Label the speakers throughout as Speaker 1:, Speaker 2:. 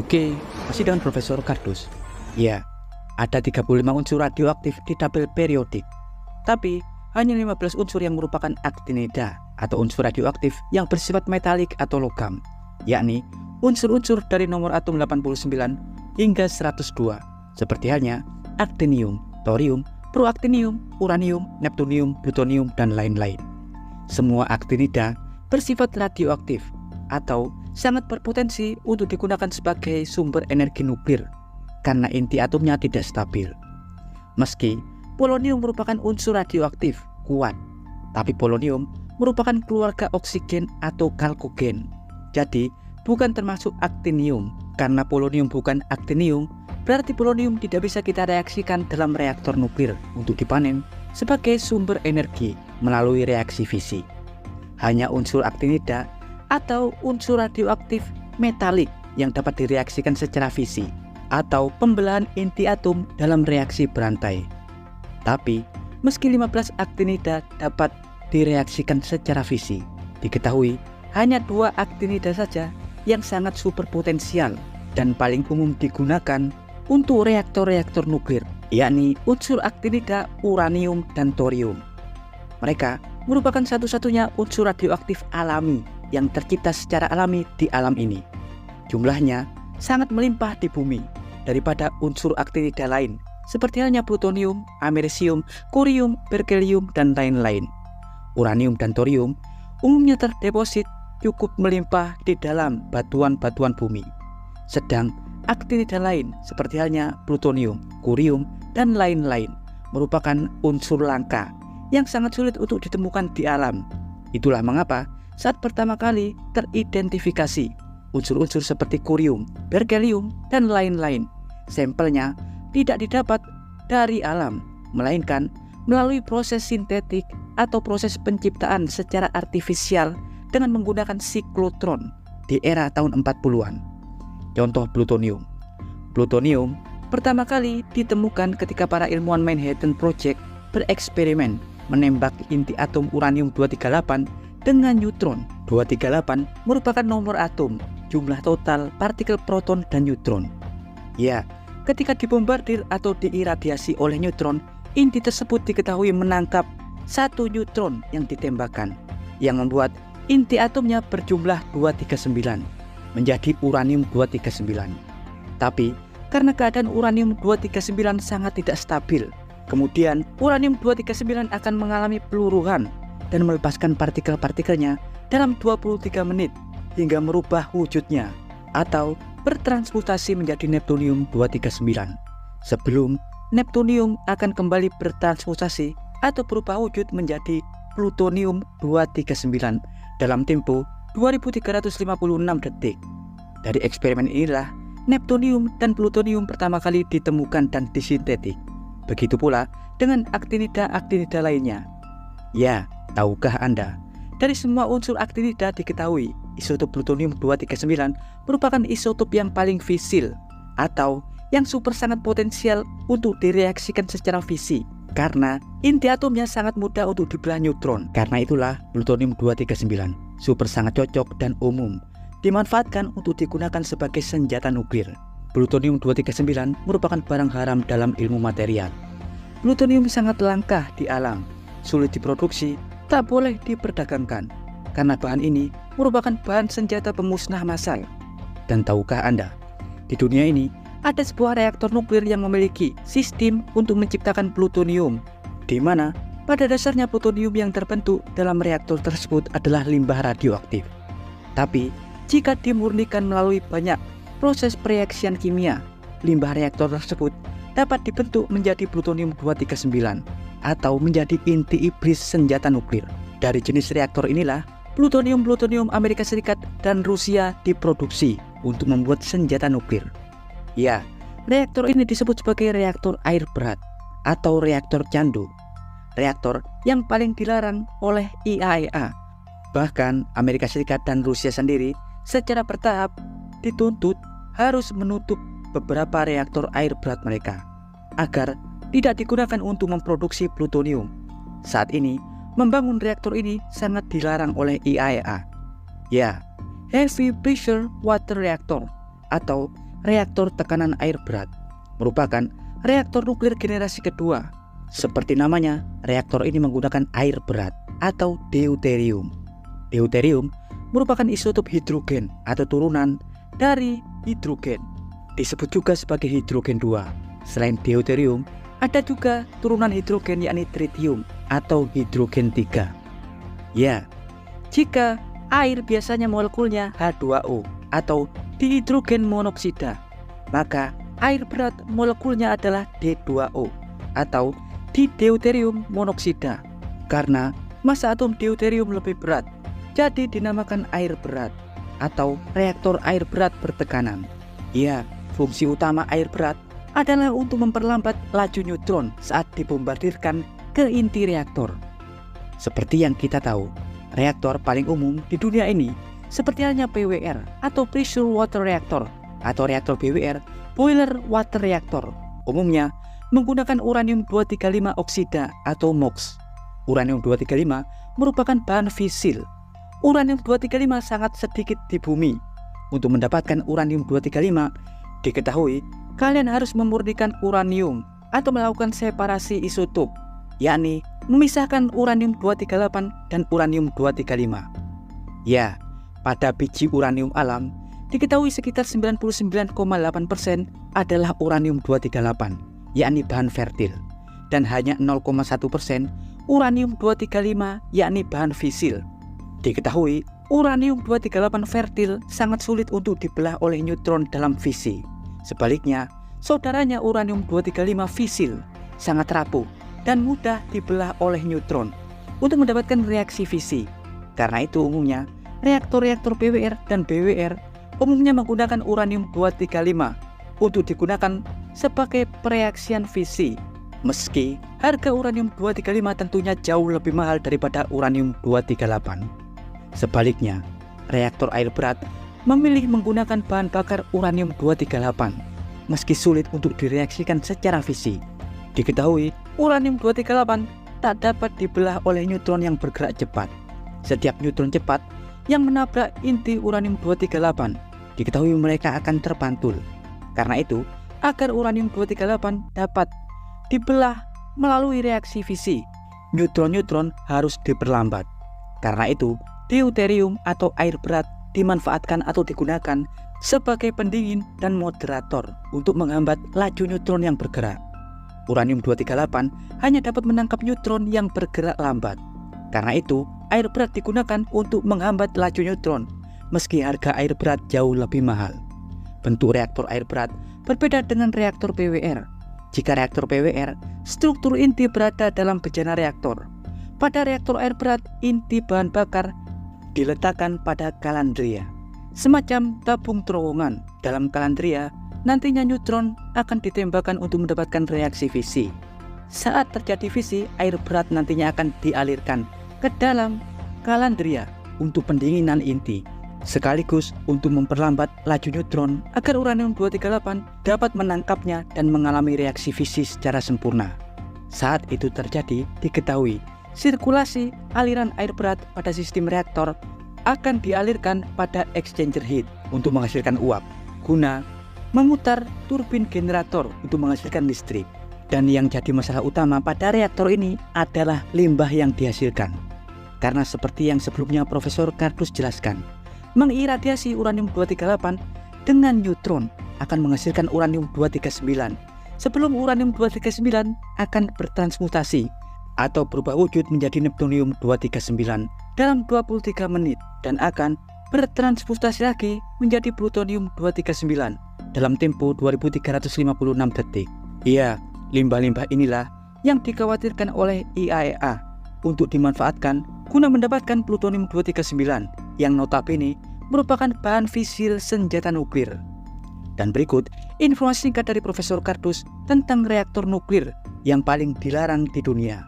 Speaker 1: Oke, masih dengan Profesor Kardus. Ya, ada 35 unsur radioaktif di tabel periodik. Tapi, hanya 15 unsur yang merupakan aktinida atau unsur radioaktif yang bersifat metalik atau logam, yakni unsur-unsur dari nomor atom 89 hingga 102, seperti halnya aktinium, thorium, proaktinium, uranium, neptunium, plutonium, dan lain-lain. Semua aktinida bersifat radioaktif atau sangat berpotensi untuk digunakan sebagai sumber energi nuklir karena inti atomnya tidak stabil. Meski polonium merupakan unsur radioaktif kuat, tapi polonium merupakan keluarga oksigen atau chalcogen. Jadi bukan termasuk aktinium. Karena polonium bukan aktinium, berarti polonium tidak bisa kita reaksikan dalam reaktor nuklir untuk dipanen sebagai sumber energi melalui reaksi fisi. Hanya unsur aktinida atau unsur radioaktif metalik yang dapat direaksikan secara fisi atau pembelahan inti atom dalam reaksi berantai. Tapi, meski 15 aktinida dapat direaksikan secara fisi, diketahui hanya 2 aktinida saja yang sangat superpotensial dan paling umum digunakan untuk reaktor-reaktor nuklir, yakni unsur aktinida uranium dan thorium. Mereka merupakan satu-satunya unsur radioaktif alami yang tercipta secara alami di alam ini. Jumlahnya sangat melimpah di bumi daripada unsur aktinida lain, seperti halnya plutonium, amerisium, curium, berkelium, dan lain-lain. Uranium dan thorium umumnya terdeposit cukup melimpah di dalam batuan-batuan bumi. Sedang aktinida lain seperti halnya plutonium, curium, dan lain-lain merupakan unsur langka yang sangat sulit untuk ditemukan di alam. Itulah mengapa saat pertama kali teridentifikasi unsur-unsur seperti curium, berkelium, dan lain-lain, sampelnya tidak didapat dari alam, melainkan melalui proses sintetik atau proses penciptaan secara artifisial dengan menggunakan siklotron di era tahun 40-an. Contoh plutonium. Plutonium pertama kali ditemukan ketika para ilmuwan Manhattan Project bereksperimen menembak inti atom uranium-238 dengan neutron. 238 merupakan nomor atom, jumlah total partikel proton dan neutron. Ya, ketika dibombardir atau diiradiasi oleh neutron, inti tersebut diketahui menangkap 1 neutron yang ditembakkan, yang membuat inti atomnya berjumlah 239 menjadi uranium-239. Tapi karena keadaan uranium-239 sangat tidak stabil, kemudian uranium-239 akan mengalami peluruhan dan melepaskan partikel-partikelnya dalam 23 menit hingga merubah wujudnya atau bertransmutasi menjadi neptunium-239 sebelum neptunium akan kembali bertransmutasi atau berubah wujud menjadi plutonium-239 dalam tempo 2356 detik. Dari eksperimen inilah neptunium dan plutonium pertama kali ditemukan dan disintetik. Begitu pula dengan aktinida-aktinida lainnya. Ya, tahukah Anda? Dari semua unsur aktinida diketahui, isotop plutonium-239 merupakan isotop yang paling fisil atau yang super sangat potensial untuk direaksikan secara fisi karena inti atomnya sangat mudah untuk dibelah neutron. Karena itulah plutonium-239 super sangat cocok dan umum dimanfaatkan untuk digunakan sebagai senjata nuklir. Plutonium-239 merupakan barang haram dalam ilmu material. Plutonium sangat langka di alam, sulit diproduksi, tak boleh diperdagangkan karena bahan ini merupakan bahan senjata pemusnah massal. Dan tahukah Anda, di dunia ini ada sebuah reaktor nuklir yang memiliki sistem untuk menciptakan plutonium, di mana pada dasarnya plutonium yang terbentuk dalam reaktor tersebut adalah limbah radioaktif. Tapi jika dimurnikan melalui banyak proses pereaksian kimia, limbah reaktor tersebut dapat dibentuk menjadi plutonium-239 atau menjadi inti iblis senjata nuklir. Dari jenis reaktor inilah plutonium Amerika Serikat dan Rusia diproduksi untuk membuat senjata nuklir. Ya, reaktor ini disebut sebagai reaktor air berat atau reaktor candu. Reaktor yang paling dilarang oleh IAEA. Bahkan Amerika Serikat dan Rusia sendiri secara bertahap dituntut harus menutup beberapa reaktor air berat mereka agar tidak digunakan untuk memproduksi plutonium. Saat ini, membangun reaktor ini sangat dilarang oleh IAEA. Ya, Heavy Pressure Water Reactor atau reaktor tekanan air berat, merupakan reaktor nuklir generasi kedua. Seperti namanya, reaktor ini menggunakan air berat atau deuterium. Deuterium merupakan isotop hidrogen atau turunan dari hidrogen. Disebut juga sebagai hidrogen 2. Selain deuterium, ada juga turunan hidrogen yakni tritium atau hidrogen 3. Ya, jika air biasanya molekulnya H2O atau dihidrogen monoksida, maka air berat molekulnya adalah D2O atau dideuterium monoksida. Karena massa atom deuterium lebih berat, jadi dinamakan air berat atau reaktor air berat bertekanan. Ya, fungsi utama air berat adalah untuk memperlambat laju neutron saat dibombardirkan ke inti reaktor. Seperti yang kita tahu, reaktor paling umum di dunia ini seperti halnya PWR atau Pressure Water Reactor atau reaktor BWR, Boiler Water Reactor, umumnya menggunakan uranium-235 oksida atau MOX. Uranium-235 merupakan bahan fisil. Uranium-235 sangat sedikit di bumi. Untuk mendapatkan uranium-235, diketahui kalian harus memurnikan uranium atau melakukan separasi isotop, yakni memisahkan uranium-238 dan uranium-235. Ya, pada biji uranium alam, diketahui sekitar 99,8% adalah uranium-238, yakni bahan fertil, dan hanya 0,1% uranium-235, yakni bahan fisil. Diketahui uranium-238 fertil sangat sulit untuk dibelah oleh neutron dalam fisi. Sebaliknya, saudaranya uranium-235 fisil sangat rapuh dan mudah dibelah oleh neutron untuk mendapatkan reaksi fisi. Karena itu umumnya reaktor-reaktor PWR dan BWR umumnya menggunakan uranium-235 untuk digunakan sebagai pereaksian fisi. Meski harga uranium-235 tentunya jauh lebih mahal daripada uranium-238. Sebaliknya, reaktor air berat memilih menggunakan bahan bakar uranium-238 meski sulit untuk direaksikan secara fisi. Diketahui uranium-238 tak dapat dibelah oleh neutron yang bergerak cepat. Setiap neutron cepat yang menabrak inti uranium-238, diketahui mereka akan terpantul. Karena itu, agar uranium-238 dapat dibelah melalui reaksi fisi, neutron-neutron harus diperlambat. Karena itu, deuterium atau air berat dimanfaatkan atau digunakan sebagai pendingin dan moderator untuk menghambat laju neutron yang bergerak. Uranium-238 hanya dapat menangkap neutron yang bergerak lambat. Karena itu, air berat digunakan untuk menghambat laju neutron, meski harga air berat jauh lebih mahal. Bentuk reaktor air berat berbeda dengan reaktor PWR. Jika reaktor PWR, struktur inti berada dalam bejana reaktor. Pada reaktor air berat, inti bahan bakar diletakkan pada kalandria, semacam tabung terowongan. Dalam kalandria, nantinya neutron akan ditembakkan untuk mendapatkan reaksi fisi. Saat terjadi fisi, air berat nantinya akan dialirkan ke dalam kalandria untuk pendinginan inti, sekaligus untuk memperlambat laju neutron agar uranium-238 dapat menangkapnya dan mengalami reaksi fisi secara sempurna. Saat itu terjadi, diketahui sirkulasi aliran air berat pada sistem reaktor akan dialirkan pada exchanger heat untuk menghasilkan uap guna memutar turbin generator untuk menghasilkan listrik. Dan yang jadi masalah utama pada reaktor ini adalah limbah yang dihasilkan. Karena seperti yang sebelumnya Profesor Kardus jelaskan, mengiradiasi uranium-238 dengan neutron akan menghasilkan uranium-239 sebelum uranium-239 akan bertransmutasi atau berubah wujud menjadi neptunium-239 dalam 23 menit dan akan bertransmutasi lagi menjadi plutonium-239 dalam tempo 2356 detik. Iya, limbah-limbah inilah yang dikhawatirkan oleh IAEA untuk dimanfaatkan guna mendapatkan plutonium-239 yang notabene merupakan bahan fisil senjata nuklir. Dan berikut informasi singkat dari Profesor Kardus tentang reaktor nuklir yang paling dilarang di dunia.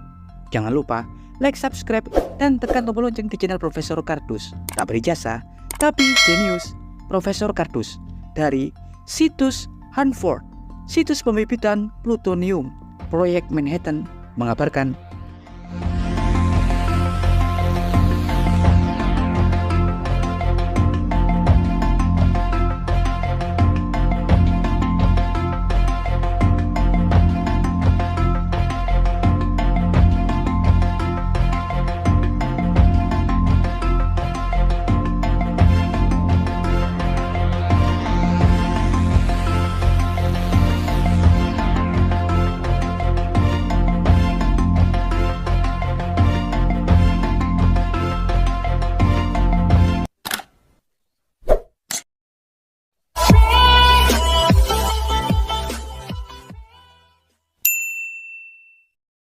Speaker 1: Jangan lupa like, subscribe, dan tekan tombol lonceng di channel Profesor Kardus. Tak berijasa, tapi jenius. Profesor Kardus dari situs Hanford, situs pembibitan plutonium, Proyek Manhattan, mengabarkan